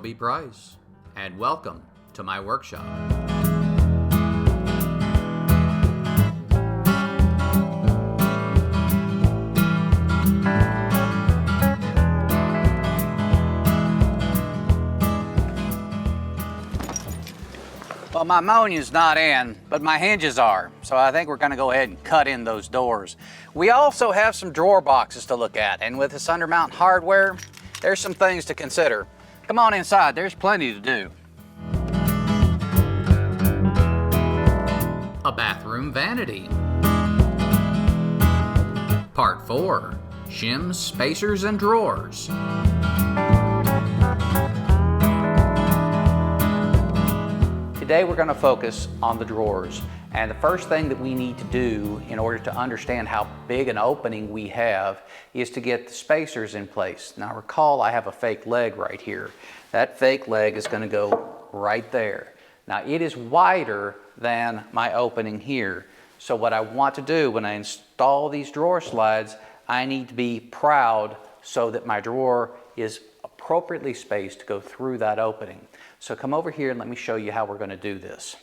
Roby Price, and welcome to my workshop. Well, my ammonia's not in, but my hinges are, so I think we're going to go ahead and cut in those doors. We also have some drawer boxes to look at, and with this Undermount hardware, there's some things to consider. Come on inside, there's plenty to do. A bathroom vanity. Part 4, Shims, spacers, and drawers. Today we're going to focus on the drawers, and the first thing that we need to do in order to understand how big an opening we have is to get the spacers in place. Now recall, I have a fake leg right here. That fake leg is going to go right there. Now it is wider than my opening here, so what I want to do when I install these drawer slides, I need to be proud so that my drawer is appropriately spaced to go through that opening. So come over here and let me show you how we're going to do this.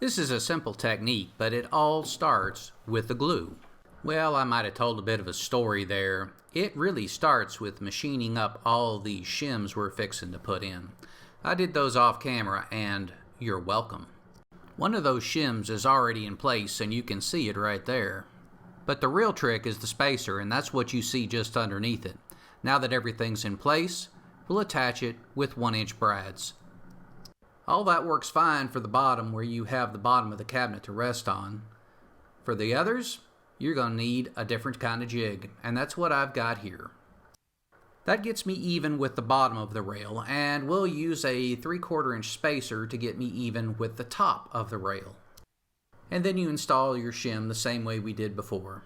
This is a simple technique, but it all starts with the glue. Well, I might have told a bit of a story there. It really starts with machining up all these shims we're fixing to put in. I did those off camera, and you're welcome. One of those shims is already in place, and you can see it right there. But the real trick is the spacer, and that's what you see just underneath it. Now that everything's in place, we'll attach it with 1-inch brads. All that works fine for the bottom where you have the bottom of the cabinet to rest on. For the others, you're going to need a different kind of jig, and that's what I've got here. That gets me even with the bottom of the rail, and we'll use a 3/4 inch spacer to get me even with the top of the rail. And then you install your shim the same way we did before.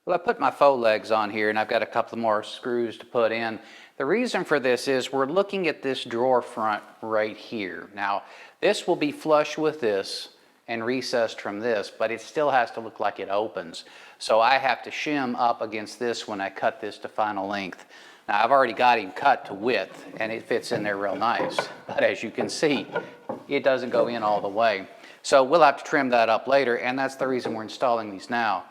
Well, I put my faux legs on here, and I've got a couple more screws to put in. The reason for this is we're looking at this drawer front right here. Now, this will be flush with this and recessed from this, but it still has to look like it opens. So I have to shim up against this when I cut this to final length. Now, I've already got him cut to width, and it fits in there real nice. But as you can see, it doesn't go in all the way. So we'll have to trim that up later, and that's the reason we're installing these now.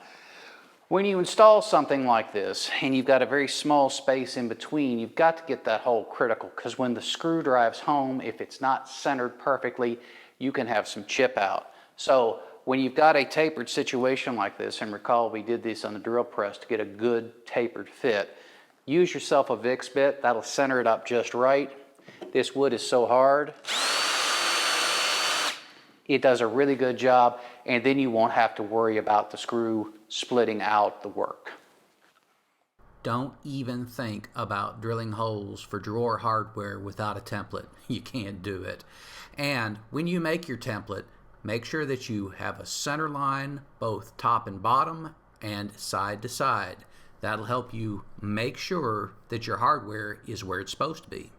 When you install something like this and you've got a very small space in between, you've got to get that hole critical, because when the screw drives home, if it's not centered perfectly, you can have some chip out. So when you've got a tapered situation like this, and recall we did this on the drill press to get a good tapered fit, use yourself a Vicks bit, that'll center it up just right. This wood is so hard. It does a really good job, and then you won't have to worry about the screw splitting out the work. Don't even think about drilling holes for drawer hardware without a template. You can't do it. And when you make your template, make sure that you have a center line, both top and bottom, and side to side. That'll help you make sure that your hardware is where it's supposed to be.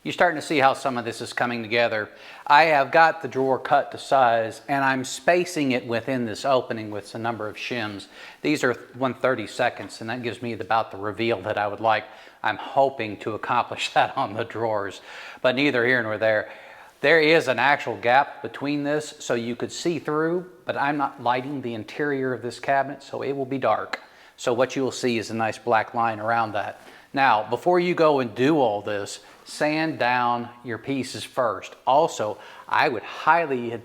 You're starting to see how some of this is coming together. I have got the drawer cut to size, and I'm spacing it within this opening with a number of shims. These are 1/32, and that gives me about the reveal that I would like. I'm hoping to accomplish that on the drawers, but neither here nor there. There is an actual gap between this, so you could see through, but I'm not lighting the interior of this cabinet, so it will be dark. So what you will see is a nice black line around that. Now, before you go and do all this, sand down your pieces first. Also, I would highly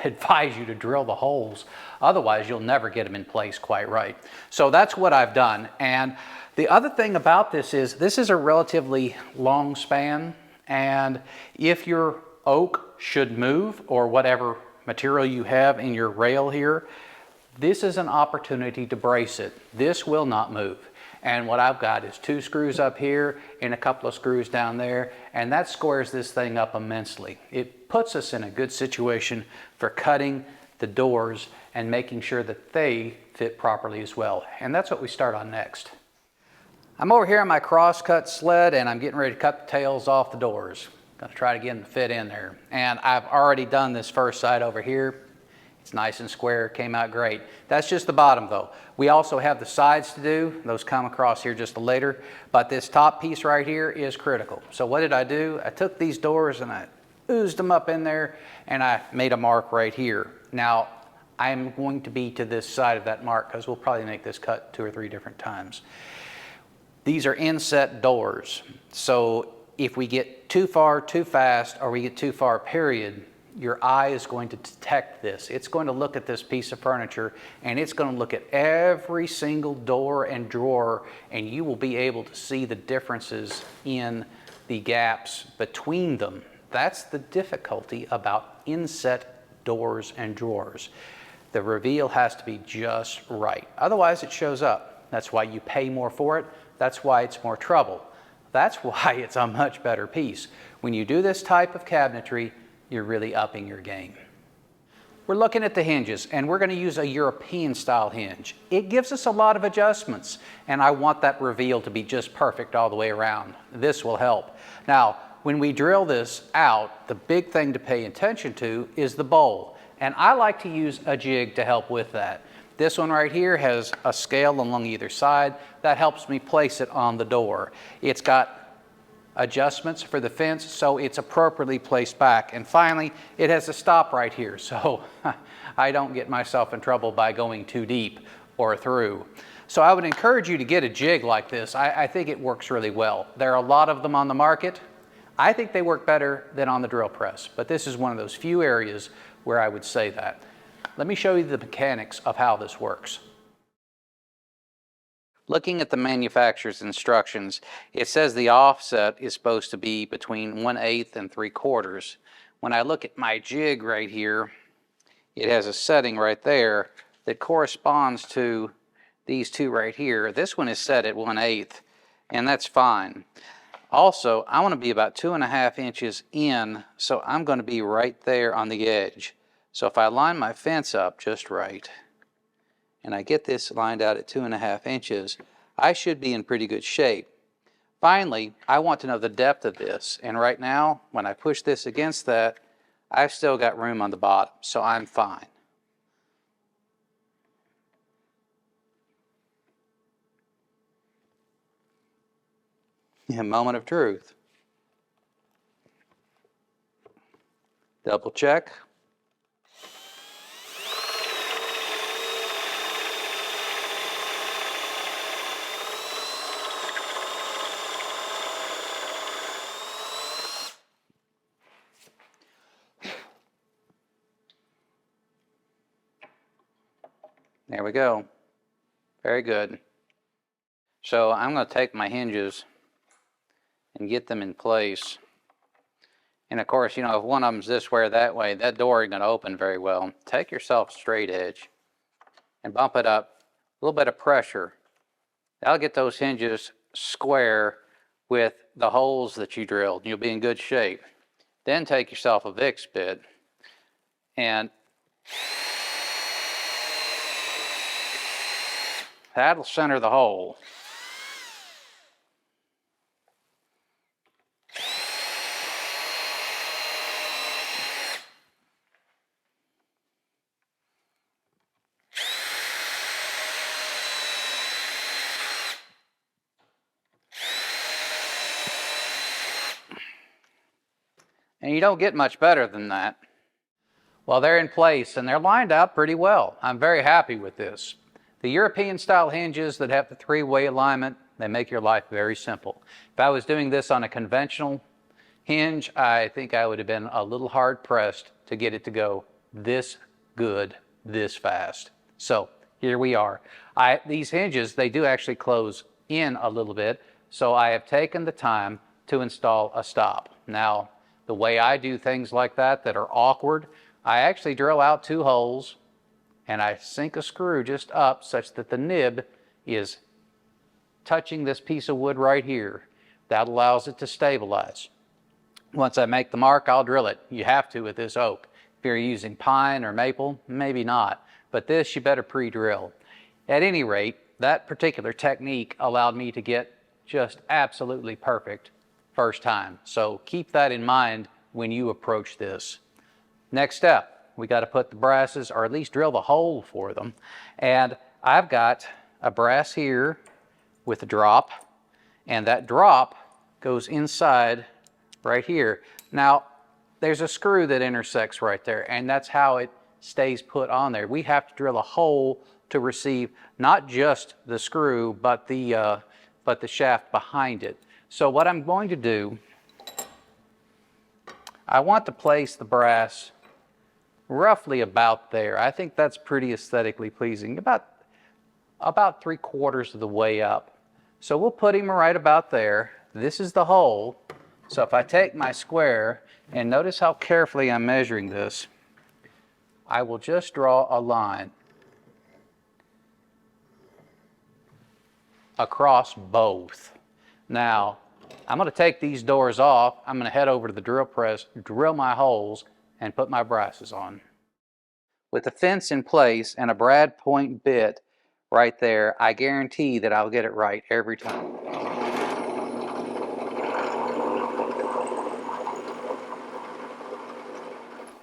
advise you to drill the holes. Otherwise, you'll never get them in place quite right. So that's what I've done. And the other thing about this is a relatively long span. And if your oak should move, or whatever material you have in your rail here, this is an opportunity to brace it. This will not move. And what I've got is 2 screws up here and a couple of screws down there, and that squares this thing up immensely. It puts us in a good situation for cutting the doors and making sure that they fit properly as well. And that's what we start on next. I'm over here on my cross-cut sled, and I'm getting ready to cut the tails off the doors. Gonna try to get them to fit in there. And I've already done this first side over here. It's nice and square, came out great. That's just the bottom though. We also have the sides to do. Those come across here just later, but this top piece right here is critical. So what did I do? I took these doors and I oozed them up in there and I made a mark right here. Now, I'm going to be to this side of that mark because we'll probably make this cut 2 or 3 different times. These are inset doors. So if we get too far too fast or we get too far period, your eye is going to detect this. It's going to look at this piece of furniture and it's going to look at every single door and drawer, and you will be able to see the differences in the gaps between them. That's the difficulty about inset doors and drawers. The reveal has to be just right. Otherwise it shows up. That's why you pay more for it. That's why it's more trouble. That's why it's a much better piece. When you do this type of cabinetry, you're really upping your game. We're looking at the hinges, and we're going to use a European style hinge. It gives us a lot of adjustments, and I want that reveal to be just perfect all the way around. This will help. Now, when we drill this out, the big thing to pay attention to is the bowl, and I like to use a jig to help with that. This one right here has a scale along either side. That helps me place it on the door. It's got adjustments for the fence, so it's appropriately placed back. And finally, it has a stop right here, so I don't get myself in trouble by going too deep or through. So I would encourage you to get a jig like this. I think it works really well. There are a lot of them on the market. I think they work better than on the drill press, but this is one of those few areas where I would say that. Let me show you the mechanics of how this works. Looking at the manufacturer's instructions, it says the offset is supposed to be between 1/8 and 3/4. When I look at my jig right here, it has a setting right there that corresponds to these two right here. This one is set at 1/8, and that's fine. Also, I want to be about 2.5 inches in, so I'm going to be right there on the edge. So if I line my fence up just right, and I get this lined out at 2.5 inches, I should be in pretty good shape. Finally, I want to know the depth of this, and right now, when I push this against that, I've still got room on the bottom, so I'm fine. A moment of truth. Double check. There we go. Very good. So I'm going to take my hinges and get them in place. And of course, you know, if one of them's this way or that way, that door ain't going to open very well. Take yourself straight edge and bump it up. A little bit of pressure. That'll get those hinges square with the holes that you drilled. You'll be in good shape. Then take yourself a Vicks bit and that'll center the hole. And you don't get much better than that. Well, they're in place and they're lined out pretty well. I'm very happy with this. The European style hinges that have the 3-way alignment, they make your life very simple. If I was doing this on a conventional hinge, I think I would have been a little hard pressed to get it to go this good, this fast. So here we are. These hinges, they do actually close in a little bit, so I have taken the time to install a stop. Now, the way I do things like that are awkward, I actually drill out 2 holes and I sink a screw just up such that the nib is touching this piece of wood right here. That allows it to stabilize. Once I make the mark, I'll drill it. You have to with this oak. If you're using pine or maple, maybe not. But this you better pre-drill. At any rate, that particular technique allowed me to get just absolutely perfect first time. So keep that in mind when you approach this. Next step, we got to put the brasses, or at least drill the hole for them. And I've got a brass here with a drop, and that drop goes inside right here. Now, there's a screw that intersects right there, and that's how it stays put on there. We have to drill a hole to receive not just the screw, but the shaft behind it. So what I'm going to do, I want to place the brass roughly about there. I think that's pretty aesthetically pleasing, about 3/4 of the way up. So we'll put him right about there. This is the hole. So if I take my square, and notice how carefully I'm measuring this, I will just draw a line across both. Now, I'm going to take these doors off. I'm going to head over to the drill press, drill my holes, and put my brasses on. With the fence in place and a brad point bit right there, I guarantee that I'll get it right every time.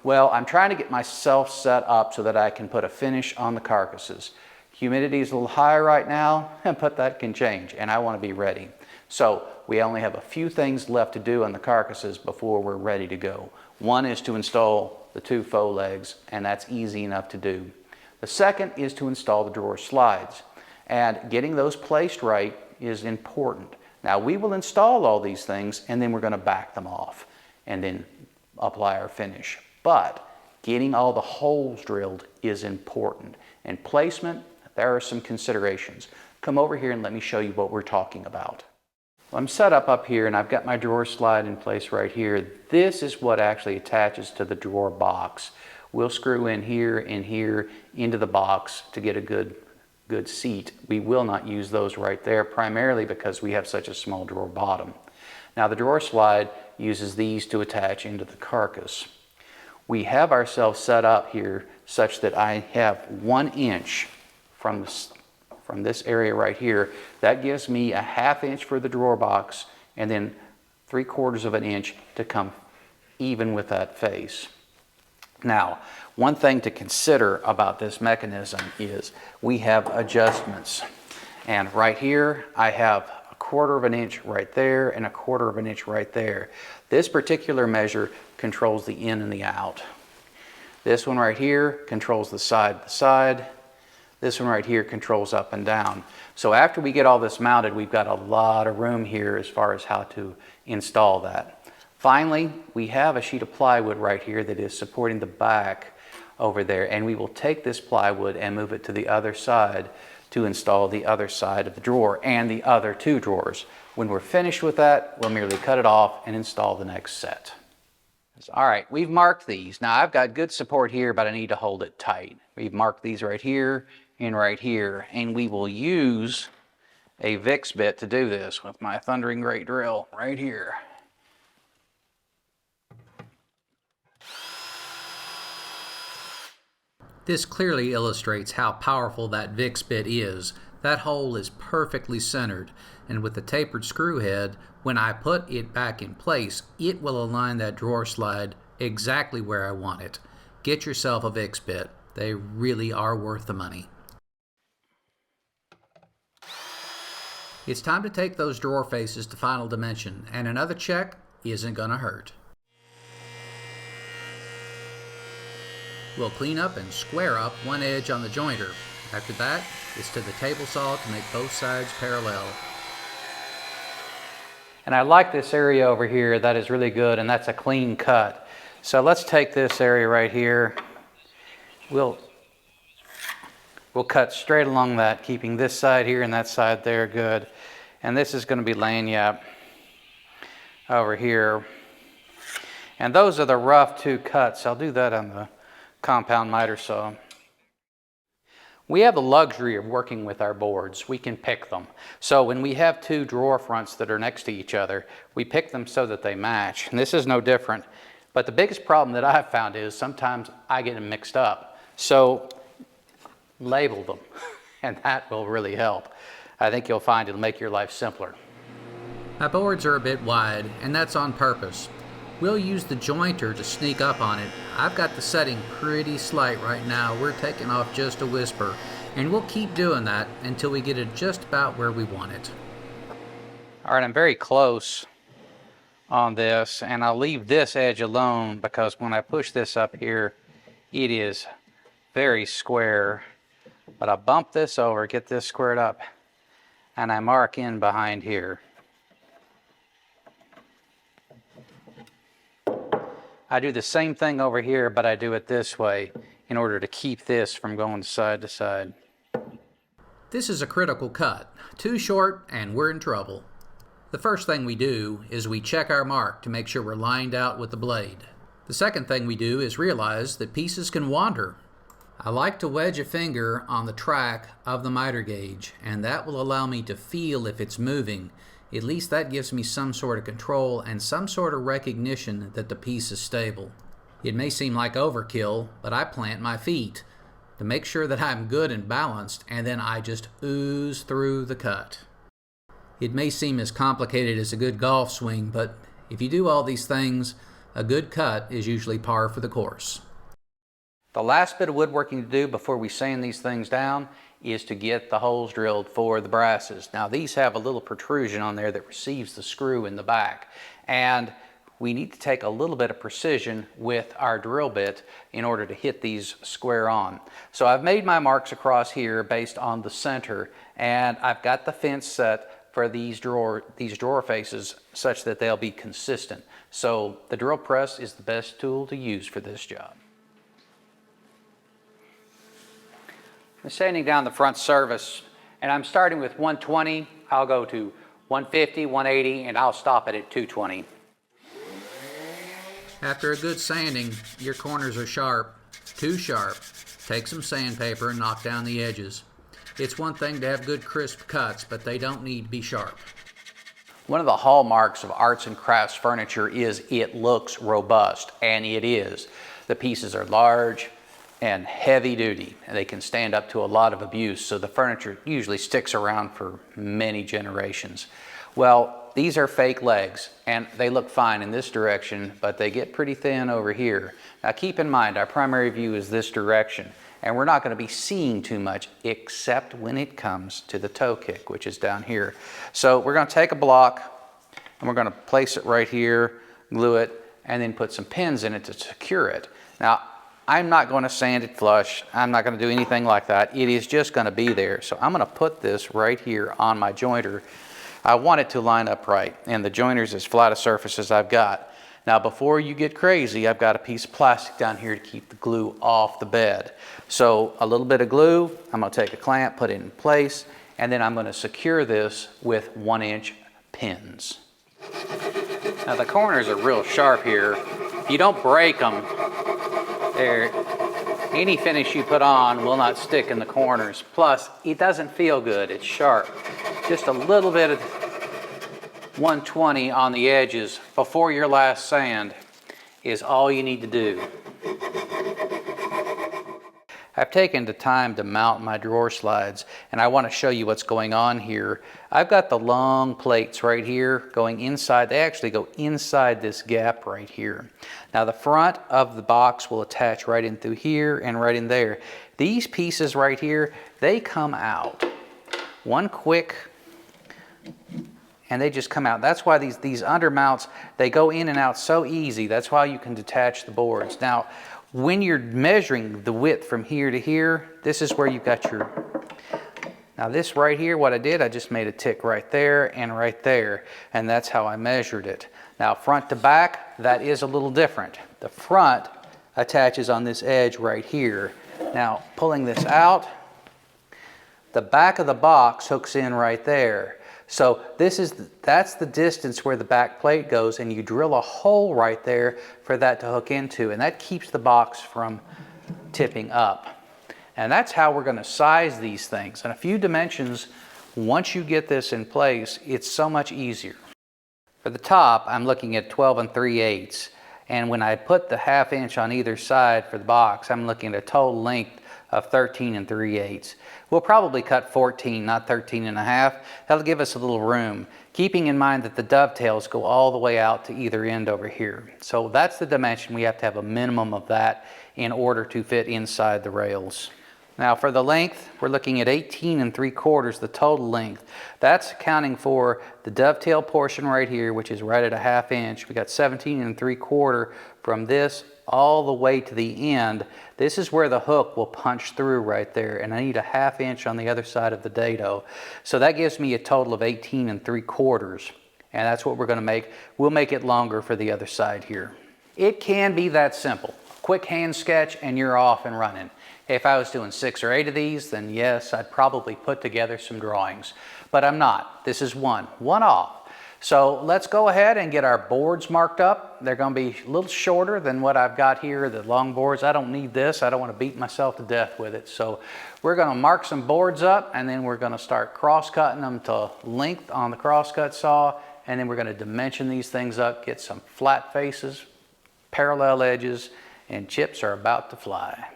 Well, I'm trying to get myself set up so that I can put a finish on the carcasses. Humidity is a little high right now, but that can change, and I want to be ready. So we only have a few things left to do on the carcasses before we're ready to go. One is to install the 2 faux legs, and that's easy enough to do. The second is to install the drawer slides, and getting those placed right is important. Now we will install all these things, and then we're going to back them off and then apply our finish. But getting all the holes drilled is important. And placement, there are some considerations. Come over here and let me show you what we're talking about. I'm set up here, and I've got my drawer slide in place right here. This is what actually attaches to the drawer box. We'll screw in here and here into the box to get a good seat. We will not use those right there, primarily because we have such a small drawer bottom. Now the drawer slide uses these to attach into the carcass. We have ourselves set up here such that I have 1 inch from this area right here. That gives me a 1/2 inch for the drawer box, and then 3/4 of an inch to come even with that face. Now, one thing to consider about this mechanism is we have adjustments. And right here, I have 1/4 of an inch right there and 1/4 of an inch right there. This particular measure controls the in and the out. This one right here controls the side to side. This one right here controls up and down. So after we get all this mounted, we've got a lot of room here as far as how to install that. Finally, we have a sheet of plywood right here that is supporting the back over there, and we will take this plywood and move it to the other side to install the other side of the drawer and the other 2 drawers. When we're finished with that, we'll merely cut it off and install the next set. All right, we've marked these. Now I've got good support here, but I need to hold it tight. We've marked these right here and right here, and we will use a VIX bit to do this with my Thundering Great drill right here. This clearly illustrates how powerful that VIX bit is. That hole is perfectly centered, and with the tapered screw head, when I put it back in place, it will align that drawer slide exactly where I want it. Get yourself a VIX bit. They really are worth the money. It's time to take those drawer faces to final dimension, and another check isn't gonna hurt. We'll clean up and square up one edge on the jointer. After that, it's to the table saw to make both sides parallel. And I like this area over here. That is really good, and that's a clean cut. So let's take this area right here. We'll cut straight along that, keeping this side here and that side there good. And this is going to be laying up over here. And those are the rough 2 cuts. I'll do that on the compound miter saw. We have the luxury of working with our boards. We can pick them. So when we have 2 drawer fronts that are next to each other, we pick them so that they match. And this is no different. But the biggest problem that I've found is sometimes I get them mixed up. So label them, and that will really help. I think you'll find it'll make your life simpler. My boards are a bit wide, and that's on purpose. We'll use the jointer to sneak up on it. I've got the setting pretty slight right now. We're taking off just a whisper, and we'll keep doing that until we get it just about where we want it. All right, I'm very close on this, and I'll leave this edge alone because when I push this up here, it is very square. But I bump this over, get this squared up, and I mark in behind here. I do the same thing over here, but I do it this way in order to keep this from going side to side. This is a critical cut. Too short and we're in trouble. The first thing we do is we check our mark to make sure we're lined out with the blade. The second thing we do is realize that pieces can wander. I like to wedge a finger on the track of the miter gauge, and that will allow me to feel if it's moving. At least that gives me some sort of control and some sort of recognition that the piece is stable. It may seem like overkill, but I plant my feet to make sure that I'm good and balanced, and then I just ooze through the cut. It may seem as complicated as a good golf swing, but if you do all these things, a good cut is usually par for the course. The last bit of woodworking to do before we sand these things down is to get the holes drilled for the brasses. Now these have a little protrusion on there that receives the screw in the back, and we need to take a little bit of precision with our drill bit in order to hit these square on. So I've made my marks across here based on the center, and I've got the fence set for these drawer faces such that they'll be consistent. So the drill press is the best tool to use for this job. I'm sanding down the front surface, and I'm starting with 120. I'll go to 150, 180, and I'll stop it at 220. After a good sanding, your corners are sharp, too sharp. Take some sandpaper and knock down the edges. It's one thing to have good crisp cuts, but they don't need to be sharp. One of the hallmarks of arts and crafts furniture is it looks robust, and it is. The pieces are large and heavy duty, and they can stand up to a lot of abuse, so the furniture usually sticks around for many generations. Well, these are fake legs, and they look fine in this direction, but they get pretty thin over here. Now keep in mind, our primary view is this direction, and we're not going to be seeing too much except when it comes to the toe kick, which is down here. So we're going to take a block, and we're going to place it right here, glue it, and then put some pins in it to secure it. Now, I'm not going to sand it flush. I'm not going to do anything like that. It is just going to be there. So I'm going to put this right here on my jointer. I want it to line up right, and the jointer's as flat a surface as I've got. Now before you get crazy, I've got a piece of plastic down here to keep the glue off the bed. So a little bit of glue, I'm going to take a clamp, put it in place, and then I'm going to secure this with 1-inch pins. Now the corners are real sharp here. If you don't break them, any finish you put on will not stick in the corners. Plus, it doesn't feel good. It's sharp. Just a little bit of 120 on the edges before your last sand is all you need to do. I've taken the time to mount my drawer slides, and I want to show you what's going on here. I've got the long plates right here going inside. They actually go inside this gap right here. Now the front of the box will attach right in through here and right in there. These pieces right here, they come out. One quick, and they just come out. That's why these undermounts, they go in and out so easy. That's why you can detach the boards. Now, when you're measuring the width from here to here, this is where you've got your, now this right here, what I did, I just made a tick right there and right there, and that's how I measured it. Now front to back, that is a little different. The front attaches on this edge right here. Now pulling this out, the back of the box hooks in right there. So that's the distance where the back plate goes, and you drill a hole right there for that to hook into, and that keeps the box from tipping up. And that's how we're going to size these things. In a few dimensions, once you get this in place, it's so much easier. For the top, I'm looking at 12 3/8, and when I put the 1/2 inch on either side for the box, I'm looking at a total length of 13 3/8. We'll probably cut 14, not 13 1/2. That'll give us a little room, keeping in mind that the dovetails go all the way out to either end over here. So that's the dimension. We have to have a minimum of that in order to fit inside the rails. Now for the length, we're looking at 18 3/4, the total length. That's accounting for the dovetail portion right here, which is right at 1/2 inch. We got 17 3/4 from this all the way to the end. This is where the hook will punch through right there, and I need 1/2 inch on the other side of the dado. So that gives me a total of 18 3/4, and that's what we're going to make. We'll make it longer for the other side here. It can be that simple. Quick hand sketch and you're off and running. If I was doing 6 or 8 of these, then yes, I'd probably put together some drawings, but I'm not. This is one off. So let's go ahead and get our boards marked up. They're going to be a little shorter than what I've got here, the long boards. I don't need this. I don't want to beat myself to death with it. So we're going to mark some boards up, and then we're going to start cross-cutting them to length on the cross-cut saw, and then we're going to dimension these things up, get some flat faces, parallel edges, and chips are about to fly.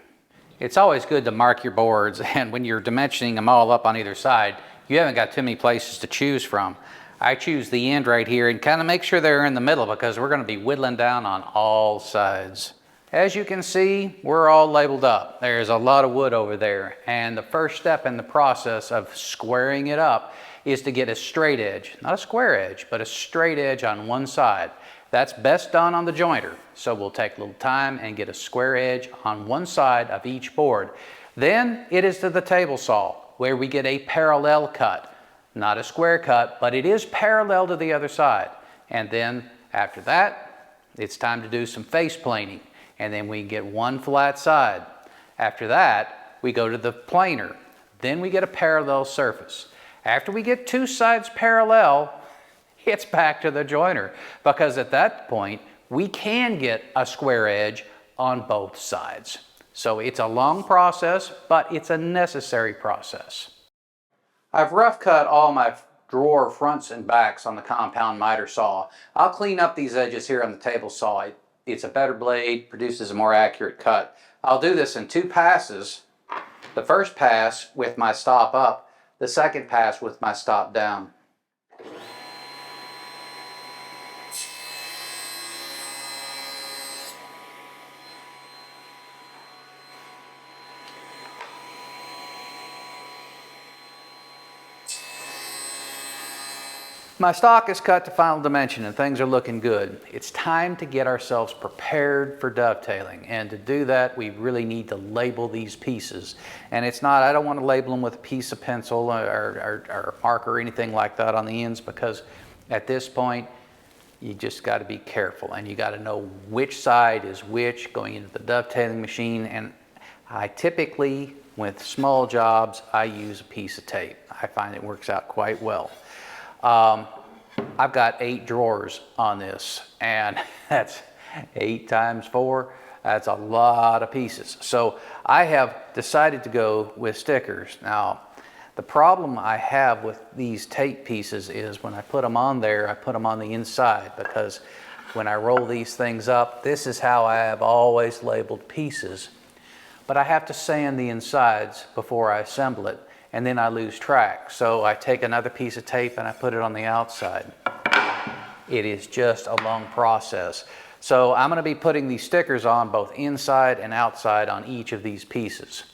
It's always good to mark your boards, and when you're dimensioning them all up on either side, you haven't got too many places to choose from. I choose the end right here and kind of make sure they're in the middle because we're going to be whittling down on all sides. As you can see, we're all labeled up. There's a lot of wood over there, and the first step in the process of squaring it up is to get a straight edge, not a square edge, but a straight edge on one side. That's best done on the jointer. So we'll take a little time and get a square edge on one side of each board. Then it is to the table saw where we get a parallel cut. Not a square cut, but it is parallel to the other side. And then after that, it's time to do some face planing. And then we get one flat side. After that, we go to the planer. Then we get a parallel surface. After we get two sides parallel, it's back to the jointer, because at that point we can get a square edge on both sides. So it's a long process, but it's a necessary process. I've rough cut all my drawer fronts and backs on the compound miter saw. I'll clean up these edges here on the table saw. It's a better blade, produces a more accurate cut. I'll do this in 2 passes. The first pass with my stop up, the second pass with my stop down. My stock is cut to final dimension and things are looking good. It's time to get ourselves prepared for dovetailing, and to do that we really need to label these pieces. And it's not, I don't want to label them with a piece of pencil or a marker or anything like that on the ends, because at this point you just got to be careful and you got to know which side is which going into the dovetailing machine. And I typically, with small jobs, I use a piece of tape. I find it works out quite well. I've got 8 drawers on this, and that's 8 times 4. That's a lot of pieces. So I have decided to go with stickers. Now, the problem I have with these tape pieces is when I put them on there, I put them on the inside, because when I roll these things up, this is how I have always labeled pieces. But I have to sand the insides before I assemble it, and then I lose track. So I take another piece of tape and I put it on the outside. It is just a long process. So I'm going to be putting these stickers on both inside and outside on each of these pieces.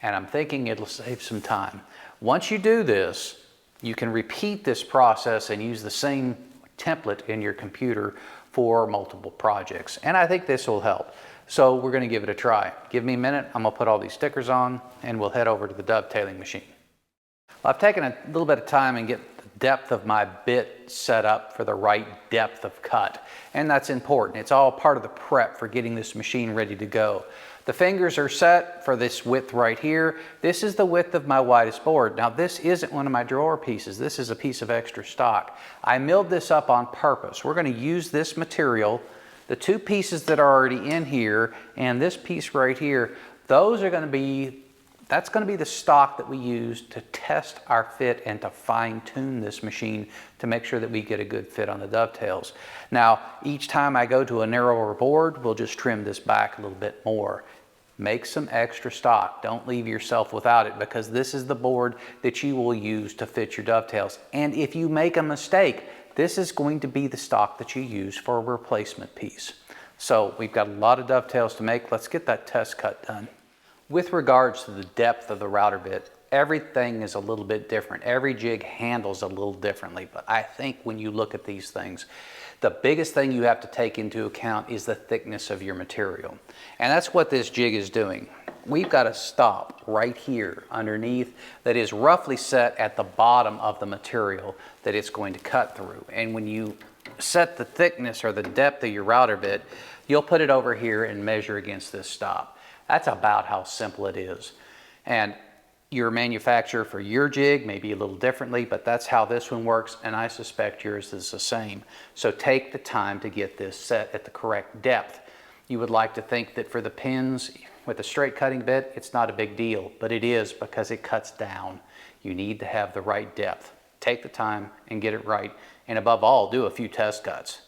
And I'm thinking it'll save some time. Once you do this, you can repeat this process and use the same template in your computer for multiple projects. And I think this will help. So we're going to give it a try. Give me a minute. I'm going to put all these stickers on and we'll head over to the dovetailing machine. I've taken a little bit of time and get the depth of my bit set up for the right depth of cut. And that's important. It's all part of the prep for getting this machine ready to go. The fingers are set for this width right here. This is the width of my widest board. Now this isn't one of my drawer pieces. This is a piece of extra stock. I milled this up on purpose. We're going to use this material, the 2 pieces that are already in here and this piece right here. Those are going to be That's going to be the stock that we use to test our fit and to fine-tune this machine to make sure that we get a good fit on the dovetails. Now, each time I go to a narrower board, we'll just trim this back a little bit more. Make some extra stock. Don't leave yourself without it, because this is the board that you will use to fit your dovetails. And if you make a mistake, this is going to be the stock that you use for a replacement piece. So we've got a lot of dovetails to make. Let's get that test cut done. With regards to the depth of the router bit, everything is a little bit different. Every jig handles a little differently, but I think when you look at these things, the biggest thing you have to take into account is the thickness of your material. And that's what this jig is doing. We've got a stop right here underneath that is roughly set at the bottom of the material that it's going to cut through. And when you set the thickness or the depth of your router bit, you'll put it over here and measure against this stop. That's about how simple it is. And your manufacturer for your jig may be a little differently, but that's how this one works, and I suspect yours is the same. So take the time to get this set at the correct depth. You would like to think that for the pins with a straight cutting bit, it's not a big deal, but it is, because it cuts down. You need to have the right depth. Take the time and get it right, and above all, do a few test cuts.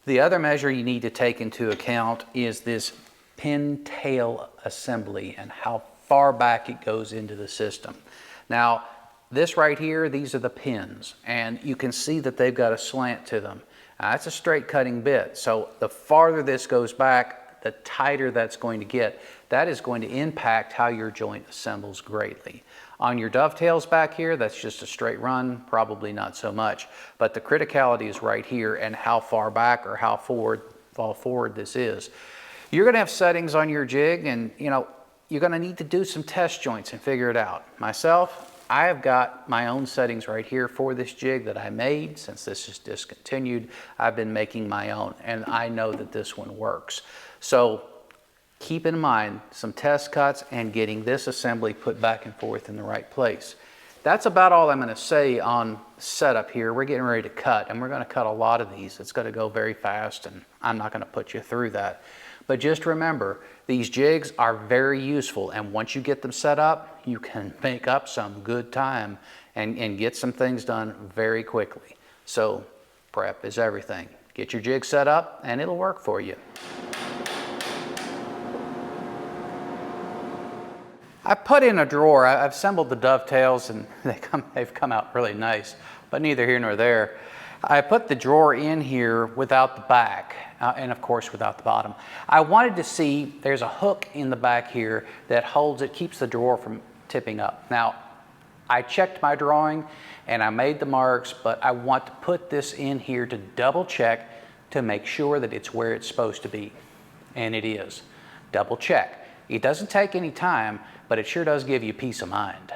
The other measure you need to take into account is this pin tail assembly and how far back it goes into the system. Now, this right here, these are the pins, and you can see that they've got a slant to them. Now, that's a straight cutting bit, so the farther this goes back, the tighter that's going to get. That is going to impact how your joint assembles greatly. On your dovetails back here, that's just a straight run, probably not so much. But the criticality is right here, and how far back or how forward this is. You're going to have settings on your jig, and you're going to need to do some test joints and figure it out. Myself, I have got my own settings right here for this jig that I made. Since this is discontinued, I've been making my own, and I know that this one works. So keep in mind some test cuts and getting this assembly put back and forth in the right place. That's about all I'm going to say on setup here. We're getting ready to cut, and we're going to cut a lot of these. It's going to go very fast, and I'm not going to put you through that. But just remember, these jigs are very useful, and once you get them set up, you can make up some good time and get some things done very quickly. So prep is everything. Get your jig set up and it'll work for you. I put in a drawer. I've assembled the dovetails, and they've come out really nice, but neither here nor there. I put the drawer in here without the back, and of course without the bottom. I wanted to see, there's a hook in the back here that holds it, keeps the drawer from tipping up. Now, I checked my drawing and I made the marks, but I want to put this in here to double check to make sure that it's where it's supposed to be. And it is. Double check. It doesn't take any time, but it sure does give you peace of mind.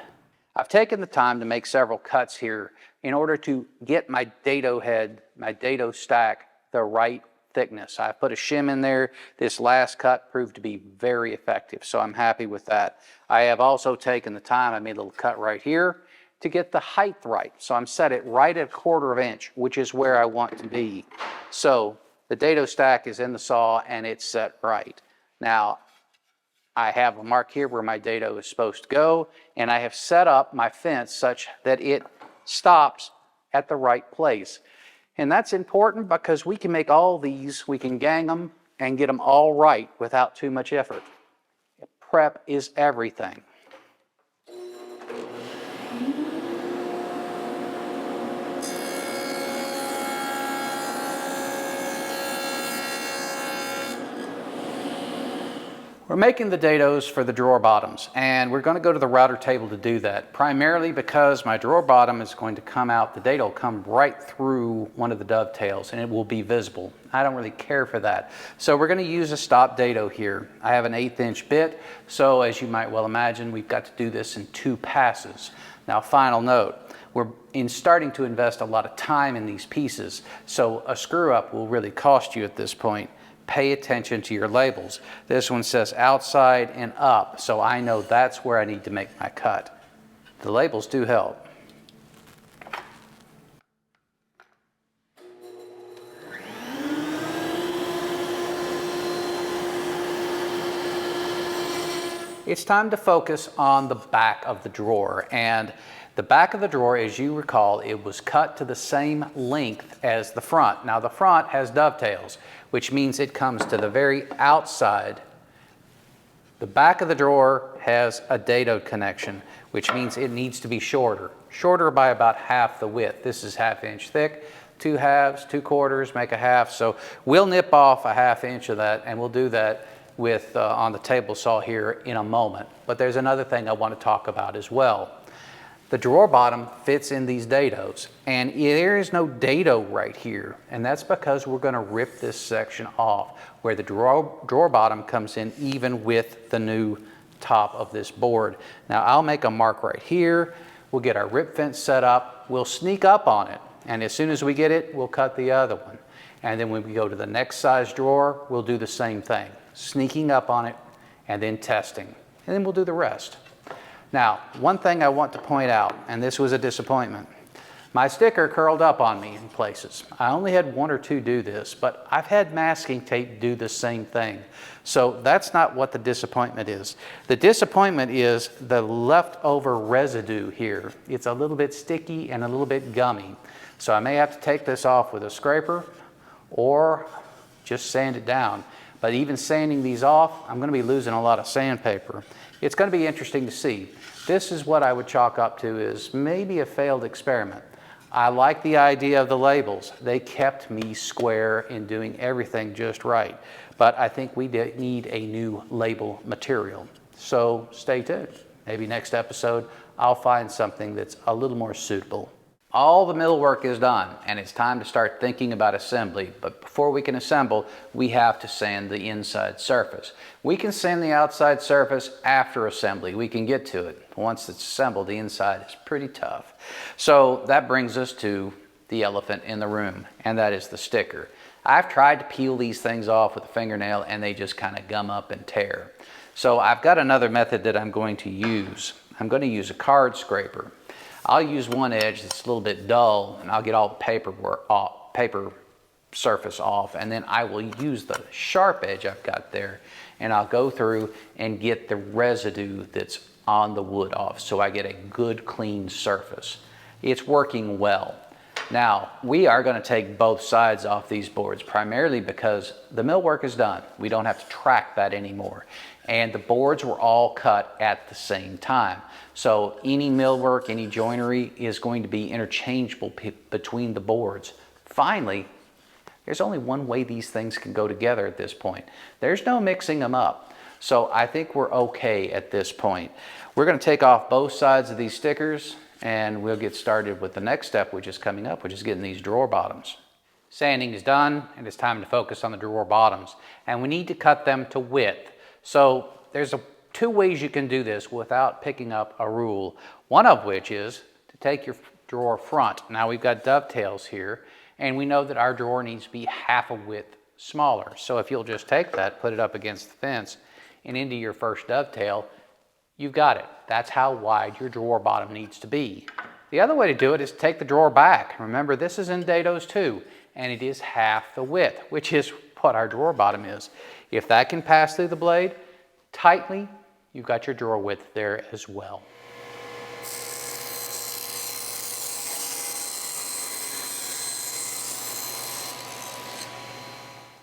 I've taken the time to make several cuts here in order to get my dado head, my dado stack, the right thickness. I put a shim in there. This last cut proved to be very effective, so I'm happy with that. I have also taken the time, I made a little cut right here to get the height right. So I'm set it right at 1/4 inch, which is where I want to be. So the dado stack is in the saw and it's set right. Now, I have a mark here where my dado is supposed to go, and I have set up my fence such that it stops at the right place. And that's important because we can make all these, we can gang them and get them all right without too much effort. Prep is everything. We're making the dados for the drawer bottoms, and we're going to go to the router table to do that, primarily because my drawer bottom is going to come out, the dado will come right through one of the dovetails and it will be visible. I don't really care for that. So we're going to use a stop dado here. I have an 1/8 inch bit, so as you might well imagine, we've got to do this in 2 passes. Now, final note, we're starting to invest a lot of time in these pieces, so a screw up will really cost you at this point. Pay attention to your labels. This one says outside and up, so I know that's where I need to make my cut. The labels do help. It's time to focus on the back of the drawer, and the back of the drawer, as you recall, it was cut to the same length as the front. Now the front has dovetails, which means it comes to the very outside The back of the drawer has a dado connection, which means it needs to be shorter. Shorter by about half the width. This is 1/2 inch thick. 2 halves, 2 quarters make a half. So we'll nip off a 1/2 inch of that, and we'll do that with on the table saw here in a moment. But there's another thing I want to talk about as well. The drawer bottom fits in these dados, and there is no dado right here, and that's because we're going to rip this section off where the drawer bottom comes in even with the new top of this board. Now I'll make a mark right here. We'll get our rip fence set up. We'll sneak up on it, and as soon as we get it, we'll cut the other one. And then when we go to the next size drawer, we'll do the same thing, sneaking up on it and then testing, and then we'll do the rest. Now, one thing I want to point out, and this was a disappointment. My sticker curled up on me in places. I only had 1 or 2 do this, but I've had masking tape do the same thing. So that's not what the disappointment is. The disappointment is the leftover residue here. It's a little bit sticky and a little bit gummy. So I may have to take this off with a scraper or just sand it down. But even sanding these off, I'm going to be losing a lot of sandpaper. It's going to be interesting to see. This is what I would chalk up to is maybe a failed experiment. I like the idea of the labels. They kept me square in doing everything just right. But I think we need a new label material. So stay tuned. Maybe next episode I'll find something that's a little more suitable. All the millwork is done, and it's time to start thinking about assembly. But before we can assemble, we have to sand the inside surface. We can sand the outside surface after assembly. We can get to it. Once it's assembled, the inside is pretty tough. So that brings us to the elephant in the room, and that is the sticker. I've tried to peel these things off with a fingernail, and they just kind of gum up and tear. So I've got another method that I'm going to use. I'm going to use a card scraper. I'll use one edge that's a little bit dull, and I'll get all the paper surface off, and then I will use the sharp edge I've got there, and I'll go through and get the residue that's on the wood off, so I get a good clean surface. It's working well. Now, we are going to take both sides off these boards, primarily because the millwork is done. We don't have to track that anymore. And the boards were all cut at the same time. So any millwork, any joinery is going to be interchangeable between the boards. Finally, there's only one way these things can go together at this point. There's no mixing them up. So I think we're okay at this point. We're going to take off both sides of these stickers, and we'll get started with the next step, which is coming up, which is getting these drawer bottoms. Sanding is done, and it's time to focus on the drawer bottoms. And we need to cut them to width. So there's 2 ways you can do this without picking up a rule. One of which is to take your drawer front. Now we've got dovetails here, and we know that our drawer needs to be half a width smaller. So if you'll just take that, put it up against the fence and into your first dovetail, you've got it. That's how wide your drawer bottom needs to be. The other way to do it is take the drawer back. Remember, this is in dados too, and it is half the width, which is what our drawer bottom is. If that can pass through the blade tightly, you've got your drawer width there as well.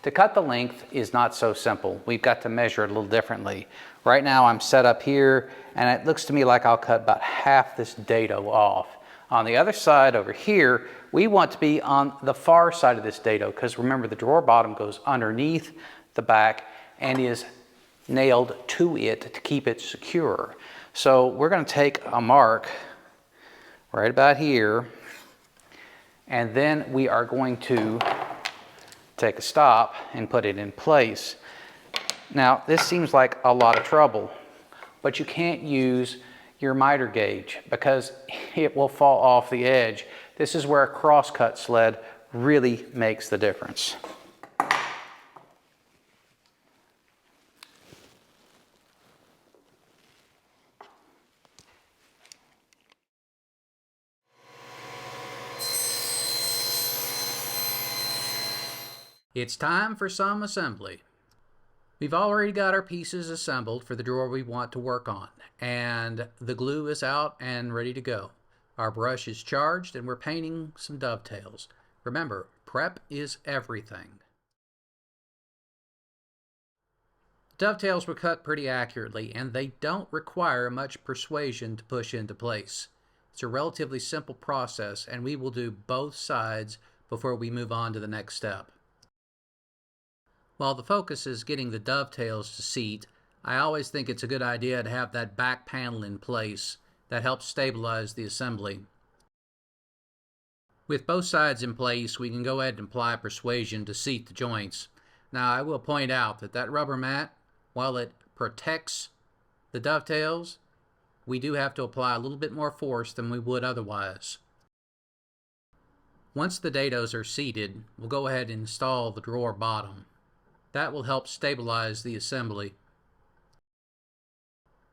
To cut the length is not so simple. We've got to measure it a little differently. Right now I'm set up here, and it looks to me like I'll cut about half this dado off. On the other side over here, we want to be on the far side of this dado, because remember, the drawer bottom goes underneath the back and is nailed to it to keep it secure. So we're going to take a mark right about here, and then we are going to take a stop and put it in place. Now, this seems like a lot of trouble, but you can't use your miter gauge because it will fall off the edge. This is where a crosscut sled really makes the difference. It's time for some assembly. We've already got our pieces assembled for the drawer we want to work on, and the glue is out and ready to go. Our brush is charged and we're painting some dovetails. Remember, prep is everything. Dovetails were cut pretty accurately, and they don't require much persuasion to push into place. It's a relatively simple process, and we will do both sides before we move on to the next step. While the focus is getting the dovetails to seat, I always think it's a good idea to have that back panel in place. That helps stabilize the assembly. With both sides in place, we can go ahead and apply persuasion to seat the joints. Now, I will point out that that rubber mat, while it protects the dovetails, we do have to apply a little bit more force than we would otherwise. Once the dados are seated, we'll go ahead and install the drawer bottom. That will help stabilize the assembly.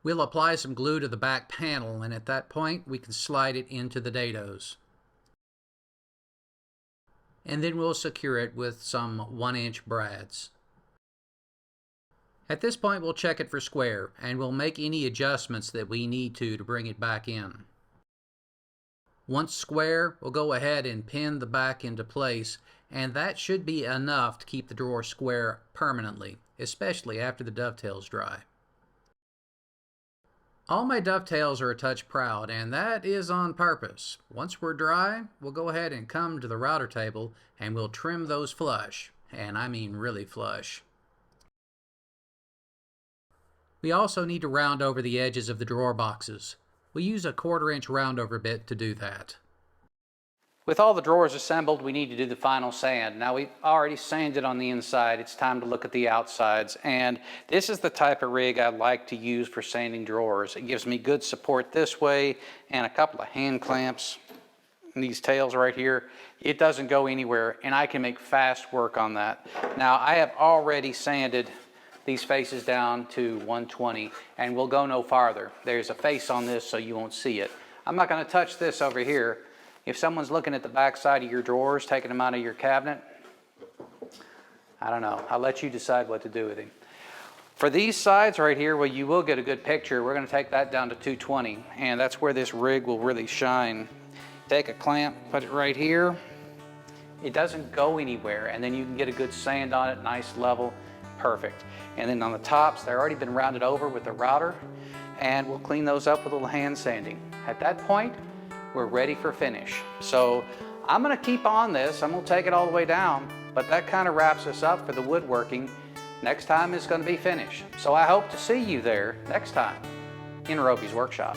We'll apply some glue to the back panel, and at that point we can slide it into the dados. And then we'll secure it with some 1-inch brads. At this point we'll check it for square, and we'll make any adjustments that we need to bring it back in. Once square, we'll go ahead and pin the back into place, and that should be enough to keep the drawer square permanently, especially after the dovetails dry. All my dovetails are a touch proud, and that is on purpose. Once we're dry, we'll go ahead and come to the router table and we'll trim those flush, and I mean really flush. We also need to round over the edges of the drawer boxes. We use a 1/4-inch roundover bit to do that. With all the drawers assembled, we need to do the final sand. Now, we've already sanded on the inside. It's time to look at the outsides. And this is the type of rig I like to use for sanding drawers. It gives me good support this way and a couple of hand clamps. And these tails right here, it doesn't go anywhere, and I can make fast work on that. Now, I have already sanded these faces down to 120, and we'll go no farther. There's a face on this, so you won't see it. I'm not going to touch this over here. If someone's looking at the back side of your drawers, taking them out of your cabinet, I don't know. I'll let you decide what to do with him. For these sides right here, where you will get a good picture, we're going to take that down to 220, and that's where this rig will really shine. Take a clamp, put it right here. It doesn't go anywhere, and then you can get a good sand on it, nice level, perfect. And then on the tops, they've already been rounded over with the router, and we'll clean those up with a little hand sanding. At that point, we're ready for finish. So I'm going to keep on this. I'm going to take it all the way down, but that kind of wraps us up for the woodworking. Next time is going to be finished. So I hope to see you there next time in Roby's workshop.